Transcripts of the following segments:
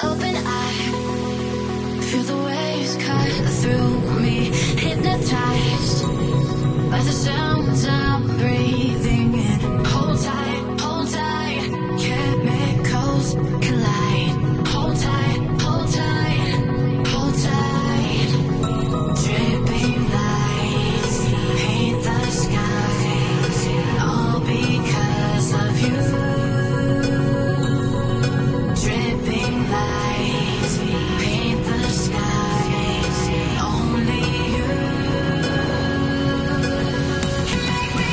open eye, feel the waves cut through me, hypnotized by the sounds I'm breathing in. Hold tight, chemicals collide. Hold tight, hold tight, hold tight. Dripping lights paint the skies, all because of you. Dripping lights paint the skies, only you can make me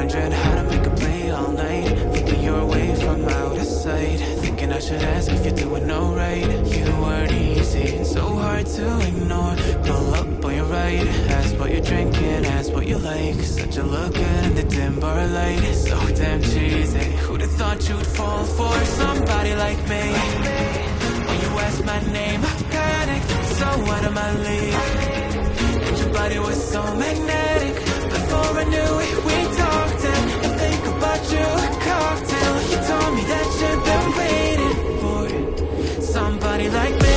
wondering how to make a play all night. Thinking you're away from out of sight. Thinking I should ask if you're doing alright. You weren't easy, so hard to ignore. Pull up on your right, ask what you're drinking, ask what you like. Such a look good in the dim bar light, so damn cheesy. Who'd have thought you'd fall for somebody like me? When you asked my name, I panicked, so out of my league. And your body was so magnetic. Before I knew it, we talked and I think about you, a cocktail. You told me that you've been waiting for somebody like me.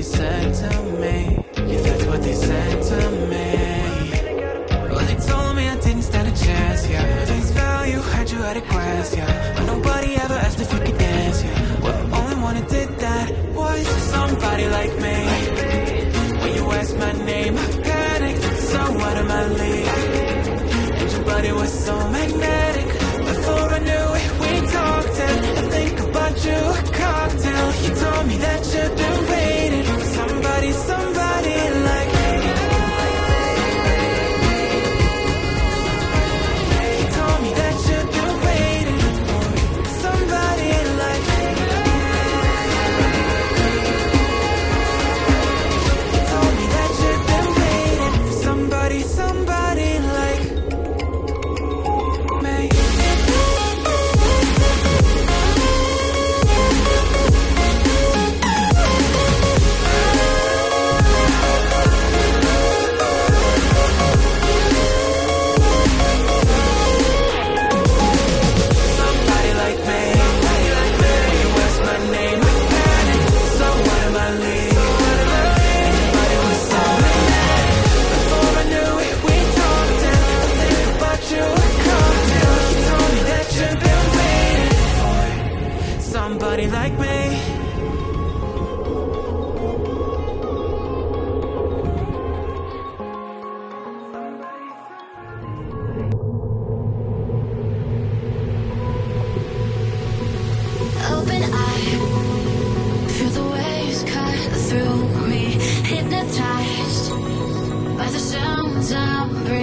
Said to me, yeah, that's what they said to me. Well, they told me I didn't stand a chance, yeah. Face value, had you at a glance, yeah. But nobody ever asked if you could dance, yeah. Well, only one who did that was somebody like me. When you asked my name, I panicked, so out of my league. And your body was so magnetic. Before I knew it, we talked and I think about you, a cocktail. You told me that you've been waiting for somebody, somebody like me. You told me that you've been waiting for somebody like me. You told me that you've been waiting for somebody, somebody like me. Somebody like me. Open eye, feel the waves cut through me, hypnotized by the sounds I'm breathing.